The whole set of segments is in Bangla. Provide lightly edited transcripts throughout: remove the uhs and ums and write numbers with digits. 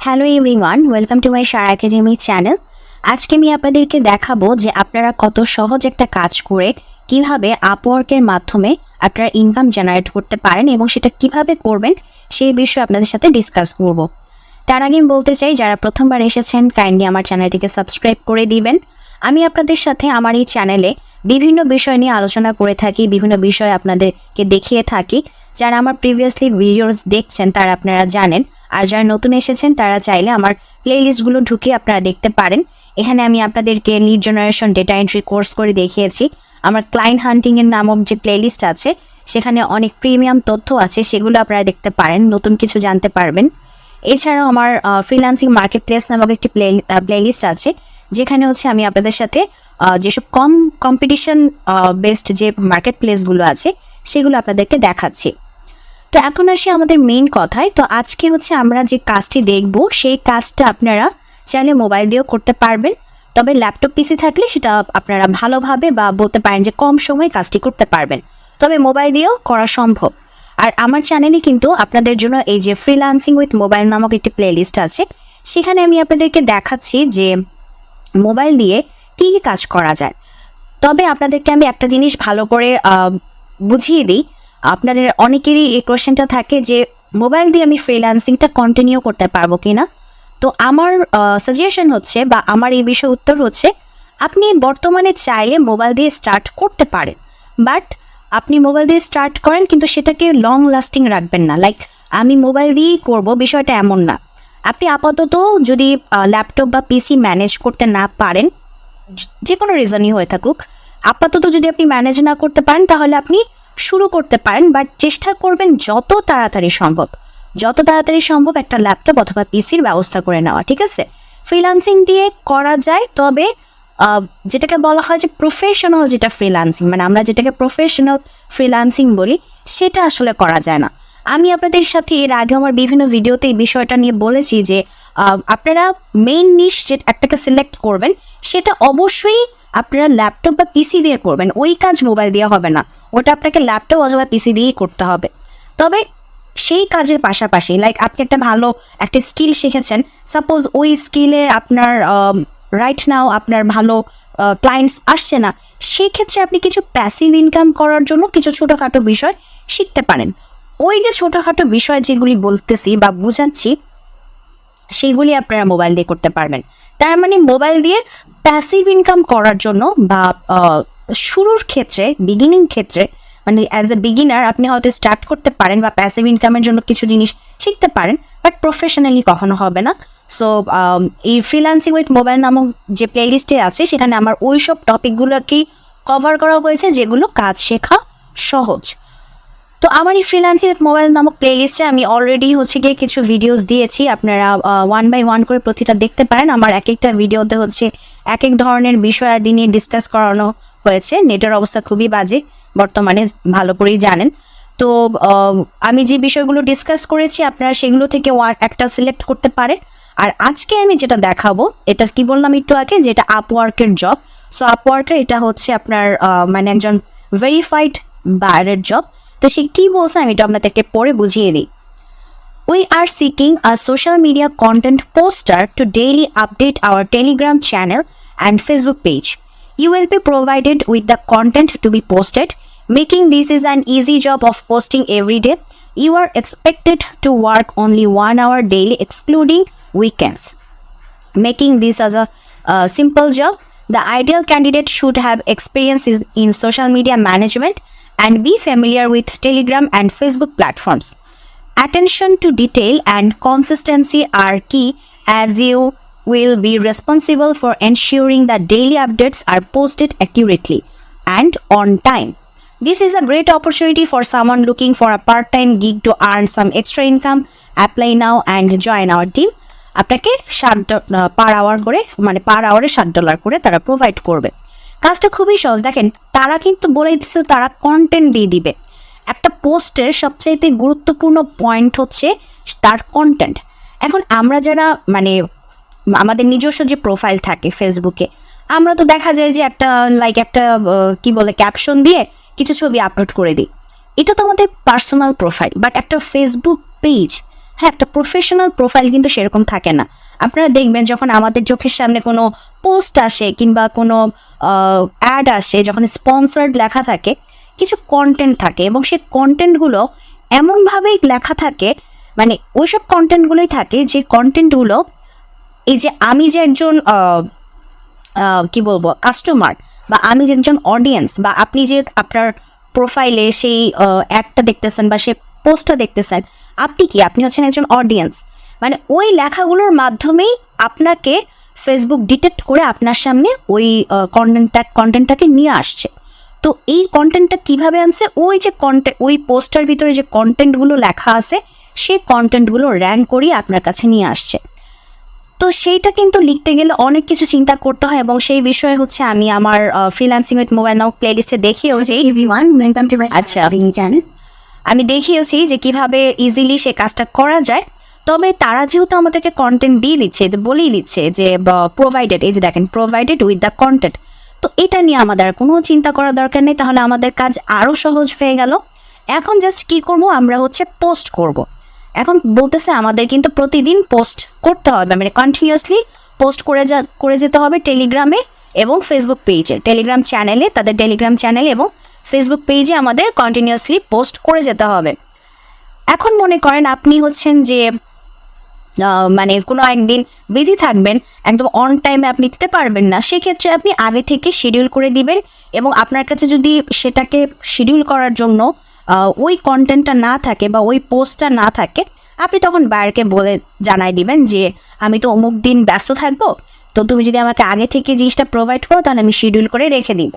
Hello everyone, welcome to my Sara academy channel. আজকে আমি আপনাদেরকে দেখাবো যে আপনারা কত সহজ একটা কাজ করে কিভাবে আপওয়ার্কের মাধ্যমে আপনারা ইনকাম জেনারেট করতে পারেন এবং সেটা কিভাবে করবেন সেই বিষয়ে আপনাদের সাথে ডিসকাস করব। তার আগে আমি বলতে চাই, যারা প্রথমবার এসেছেন কাইন্ডলি আমার চ্যানেলটিকে সাবস্ক্রাইব করে দিবেন। আমি আপনাদের সাথে আমার এই চ্যানেলে বিভিন্ন বিষয় নিয়ে আলোচনা করে থাকি, বিভিন্ন বিষয় আপনাদেরকে দেখিয়ে থাকি। যারা আমার প্রিভিয়াসলি ভিডিওস দেখছেন তারা আপনারা জানেন, আর যারা নতুন এসেছেন তারা চাইলে আমার প্লেলিস্টগুলো ঢুকে আপনারা দেখতে পারেন। এখানে আমি আপনাদেরকে lead generation data entry course করে দেখিয়েছি। আমার ক্লায়েন্ট হান্টিংয়ের নামক যে প্লেলিস্ট আছে সেখানে অনেক প্রিমিয়াম তথ্য আছে, সেগুলো আপনারা দেখতে পারেন, নতুন কিছু জানতে পারবেন। এছাড়াও আমার ফ্রিল্যান্সিং মার্কেট প্লেস নামক একটি প্লেলিস্ট আছে, যেখানে হচ্ছে আমি আপনাদের সাথে যেসব কম্পিটিশন বেসড যে মার্কেট প্লেসগুলো আছে সেগুলো আপনাদেরকে দেখাচ্ছি। তো এখন আসি আমাদের মেইন কথায়। তো আজকে হচ্ছে আমরা যে কাজটি দেখব সেই কাজটা আপনারা চাইলে মোবাইল দিয়েও করতে পারবেন, তবে ল্যাপটপ পিসি থাকলে সেটা আপনারা ভালোভাবে বা বলতে পারেন যে কম সময়ে কাজটি করতে পারবেন, তবে মোবাইল দিয়েও করা সম্ভব। আর আমার চ্যানেলে কিন্তু আপনাদের জন্য এই যে ফ্রিল্যান্সিং উইথ মোবাইল নামক একটি প্লেলিস্ট আছে, সেখানে আমি আপনাদেরকে দেখাচ্ছি যে মোবাইল দিয়ে কী কী কাজ করা যায়। তবে আপনাদেরকে আমি একটা জিনিস ভালো করে বুঝিয়ে দিই। আপনাদের অনেকেরই এই কোয়েশ্চেনটা থাকে যে মোবাইল দিয়ে আমি ফ্রিল্যান্সিংটা কন্টিনিউ করতে পারবো কি না। তো আমার সাজেশন হচ্ছে বা আমার এই বিষয়ে উত্তর হচ্ছে, আপনি বর্তমানে চাইলে মোবাইল দিয়ে স্টার্ট করতে পারেন, বাট আপনি মোবাইল দিয়ে স্টার্ট করেন কিন্তু সেটাকে লং লাস্টিং রাখবেন না। লাইক আমি মোবাইল দিয়েই করব, বিষয়টা এমন না। আপনি আপাতত যদি ল্যাপটপ বা পিসি ম্যানেজ করতে না পারেন, যে কোনো রিজনই হয়ে থাকুক, আপাতত যদি আপনি ম্যানেজ না করতে পারেন তাহলে আপনি শুরু করতে পারেন, বাট চেষ্টা করবেন যত তাড়াতাড়ি সম্ভব একটা ল্যাপটপ অথবা পিসির ব্যবস্থা করে নেওয়া, ঠিক আছে? ফ্রিল্যান্সিং দিয়ে করা যায়, তবে যেটাকে বলা হয় যে প্রফেশনাল যেটা ফ্রিল্যান্সিং, মানে আমরা যেটাকে প্রফেশনাল ফ্রিল্যান্সিং বলি, সেটা আসলে করা যায় না। আমি আপনাদের সাথে এর আগে আমার বিভিন্ন ভিডিওতে এই বিষয়টা নিয়ে বলেছি যে আপনারা মেইন নিশ যে একটাকে সিলেক্ট করবেন, সেটা অবশ্যই আপনারা ল্যাপটপ বা পিসি দিয়ে করবেন। ওই কাজ মোবাইল দিয়ে হবে না, ওটা আপনাকে ল্যাপটপ অথবা পিসি দিয়েই করতে হবে। তবে সেই কাজের পাশাপাশি লাইক আপনি একটা স্কিল শিখেছেন, সাপোজ ওই স্কিলের আপনার রাইট নাও আপনার ভালো ক্লায়েন্টস আসছে না, সেই ক্ষেত্রে আপনি কিছু প্যাসিভ ইনকাম করার জন্য কিছু ছোটোখাটো বিষয় শিখতে পারেন। ওই যে ছোটোখাটো বিষয় যেগুলি বলতেছি বা বোঝাচ্ছি, সেইগুলি আপনারা মোবাইল দিয়ে করতে পারবেন। তার মানে মোবাইল দিয়ে প্যাসিভ ইনকাম করার জন্য বা শুরুর ক্ষেত্রে বিগিনিং ক্ষেত্রে, মানে অ্যাজ এ বিগিনার আপনি হয়তো স্টার্ট করতে পারেন বা প্যাসিভ ইনকামের জন্য কিছু জিনিস শিখতে পারেন, বাট প্রফেশনালি কখনো হবে না। সো এই ফ্রিল্যান্সিং উইথ মোবাইল নামক যে প্লেলিস্টে আছে সেখানে আমার ওই সব টপিকগুলোকেই কভার করা হয়েছে যেগুলো কাজ শেখা সহজ। তো আমার এই ফ্রিল্যান্সিং উইথ মোবাইল নামক প্লেলিস্টে আমি অলরেডি গিয়ে কিছু ভিডিওস দিয়েছি, আপনারা 1 by 1 করে প্রতিটা দেখতে পারেন। আমার এক একটা ভিডিওতে এক এক ধরনের বিষয়াদি নিয়ে ডিসকাস করানো হয়েছে। নেটের অবস্থা খুবই বাজে বর্তমানে, ভালো করেই জানেন। তো আমি যে বিষয়গুলো ডিসকাস করেছি আপনারা সেগুলো থেকে একটা সিলেক্ট করতে পারেন। আর আজকে আমি যেটা দেখাবো, এটা কি বললাম একটু আগে, যেটা আপওয়ার্কের জব। সো আপওয়ার্কের এটা হচ্ছে আপনার মানে একজন ভেরিফাইড বায়ারের জব। তো সে কী বলছে আমি এটা আপনাদেরকে পরে বুঝিয়ে দিই। We are seeking a social media content poster to daily update our Telegram channel and Facebook page. You will be provided with the content to be posted, making this is an easy job of posting every day. You are expected to work only 1 hour daily excluding weekends, making this as a simple job. The ideal candidate should have experience in social media management and be familiar with Telegram and Facebook platforms. Attention to detail and consistency are key, as you will be responsible for ensuring that daily updates are posted accurately and on time. This is a great opportunity for someone looking for a part-time gig to earn some extra income. Apply now and join our team. আপনাকে পার আওয়ার করে, মানে পার আওয়ারে $7 করে তারা প্রোভাইড করবে। কাজটা খুবই সহজ। দেখেন, তারা কিন্তু বলে দিচ্ছে তারা কন্টেন্ট দিয়ে দিবে। একটা পোস্টের সবচাইতে গুরুত্বপূর্ণ পয়েন্ট হচ্ছে তার কন্টেন্ট। এখন আমরা যারা আমাদের নিজস্ব যে প্রোফাইল থাকে ফেসবুকে, আমরা তো দেখা যায় যে একটা ক্যাপশন দিয়ে কিছু ছবি আপলোড করে দিই, এটা তো আমাদের পার্সোনাল প্রোফাইল। বাট একটা ফেসবুক পেজ হ্যাঁ, একটা প্রফেশনাল প্রোফাইল কিন্তু সেরকম থাকে না। আপনারা দেখবেন যখন আমাদের চোখের সামনে কোনো পোস্ট আসে কিংবা কোনো অ্যাড আসে, যখন স্পন্সর্ড লেখা থাকে, কিছু কন্টেন্ট থাকে এবং সেই কন্টেন্টগুলো এমনভাবেই লেখা থাকে, মানে ওইসব কন্টেন্টগুলোই থাকে যে কন্টেন্টগুলো এই যে আমি যে একজন কি বলবো কাস্টমার বা আমি যে একজন অডিয়েন্স বা আপনি যে আপনার প্রোফাইলে সেই অ্যাডটা দেখতেছেন বা সেই পোস্টটা দেখতেছেন, আপনি কি আপনি হচ্ছেন একজন অডিয়েন্স। মানে ওই লেখাগুলোর মাধ্যমেই আপনাকে ফেসবুক ডিটেক্ট করে আপনার সামনে ওই কন্টেন্টটাকে নিয়ে আসছে। তো এই কন্টেন্টটা কিভাবে আনছে, ওই যে ওই পোস্টার ভিতরে যে কন্টেন্টগুলো লেখা আছে সেই কন্টেন্টগুলো র্যাঙ্ক করিয়ে আপনার কাছে নিয়ে আসছে। তো সেইটা কিন্তু লিখতে গেলে অনেক কিছু চিন্তা করতে হয় এবং সেই বিষয়ে হচ্ছে আমি আমার ফ্রিল্যান্সিং উইথ মোবাইল নাও প্লেলিস্টে দেখিয়েওছি। আচ্ছা, আমি দেখিয়েছি যে কিভাবে ইজিলি সে কাজটা করা যায়। তবে তারা যেহেতু আমাদেরকে কন্টেন্ট দিয়ে দিচ্ছে, যে বলেই দিচ্ছে যে প্রোভাইডেড, এই যে দেখেন প্রোভাইডেড উইথ দ্য কন্টেন্ট, তো এটা নিয়ে আমাদের কোনো চিন্তা করার দরকার নেই, তাহলে আমাদের কাজ আরও সহজ হয়ে গেল। এখন জাস্ট কি করব, আমরা হচ্ছে পোস্ট করব। এখন বলতেছে আমাদের কিন্তু প্রতিদিন পোস্ট করতে হবে, মানে কন্টিনিউয়াসলি পোস্ট করে যেতে হবে টেলিগ্রামে এবং ফেসবুক পেজে, টেলিগ্রাম চ্যানেলে, তাদের টেলিগ্রাম চ্যানেলে এবং ফেসবুক পেজে আমাদের কন্টিনিউয়াসলি পোস্ট করে যেতে হবে। এখন মনে করেন আপনি হচ্ছেন যে মানে কোনো একদিন বিজি থাকবেন, একদম অন টাইমে আপনি দিতে পারবেন না, সেক্ষেত্রে আপনি আগে থেকে শিডিউল করে দিবেন এবং আপনার কাছে যদি সেটাকে শিডিউল করার জন্য ওই কন্টেন্টটা না থাকে বা ওই পোস্টটা না থাকে, আপনি তখন বায়ারকে বলে জানাই দিবেন যে আমি তো অমুক দিন ব্যস্ত থাকবো, তো তুমি যদি আমাকে আগে থেকে জিনিসটা প্রোভাইড করো তাহলে আমি শিডিউল করে রেখে দিব।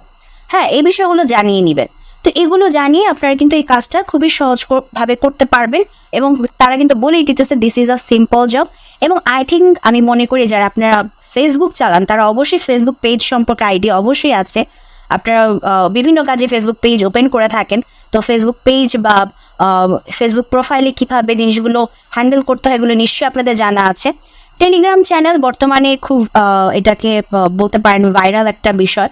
হ্যাঁ, এই বিষয়গুলো জানিয়ে নেবেন। তো এগুলো জানিয়ে আপনারা কিন্তু এই কাজটা খুবই সহজভাবে করতে পারবেন এবং তারা কিন্তু বলেই দিতেছে this is a simple job. এবং আই থিঙ্ক আমি মনে করি যারা আপনারা ফেসবুক চালান তারা অবশ্যই ফেসবুক পেজ সম্পর্কে আইডিয়া অবশ্যই আছে। আপনারা বিভিন্ন কাজে ফেসবুক পেজ ওপেন করে থাকেন, তো ফেসবুক পেজ বা ফেসবুক প্রোফাইলে কীভাবে জিনিসগুলো হ্যান্ডেল করতে হয় এগুলো নিশ্চয়ই আপনাদের জানা আছে। টেলিগ্রাম চ্যানেল বর্তমানে খুব এটাকে বলতে পারেন ভাইরাল একটা বিষয়,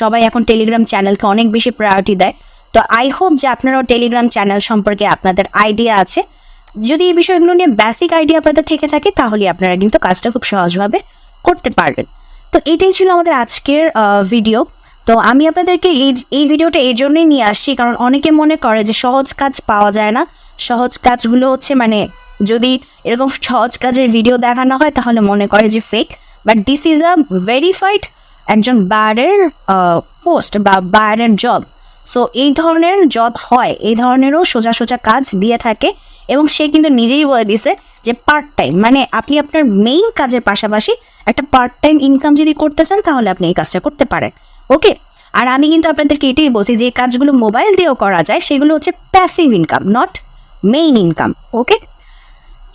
সবাই এখন টেলিগ্রাম চ্যানেলকে অনেক বেশি প্রায়োরিটি দেয়। তো আই হোপ যে আপনারাও টেলিগ্রাম চ্যানেল সম্পর্কে আপনাদের আইডিয়া আছে। যদি এই বিষয়গুলো নিয়ে বেসিক আইডিয়া আপনাদের থেকে থাকে তাহলে আপনারা কিন্তু কাজটা খুব সহজভাবে করতে পারবেন। তো এটাই ছিল আমাদের আজকের ভিডিও। তো আমি আপনাদেরকে এই ভিডিওটা এই জন্যই নিয়ে আসছি কারণ অনেকে মনে করে যে সহজ কাজ পাওয়া যায় না, সহজ কাজগুলো হচ্ছে মানে যদি এরকম সহজ কাজের ভিডিও দেখানো হয় তাহলে মনে করে যে fake, but this is a verified একজন বায়ারের পোস্ট বা বায়ারের জব। সো এই ধরনের জব হয়, এই ধরনেরও সোজা সোজা কাজ দিয়ে থাকে এবং সে কিন্তু নিজেই বলে দিছে যে পার্ট টাইম, মানে আপনি আপনার মেইন কাজের পাশাপাশি একটা পার্ট টাইম ইনকাম যদি করতে চান তাহলে আপনি এই কাজটা করতে পারেন। ওকে, আর আমি কিন্তু আপনাদেরকে এটাই বলছি যে কাজগুলো মোবাইল দিয়েও করা যায়, সেগুলো হচ্ছে passive income, not main income. Okay,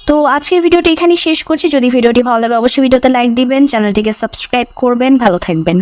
তো আজকের ভিডিওটি এখানেই শেষ করছি। যদি ভিডিওটি ভালো লাগে অবশ্যই ভিডিওতে লাইক দিবেন, চ্যানেলটিকে সাবস্ক্রাইব করবেন। ভালো থাকবেন।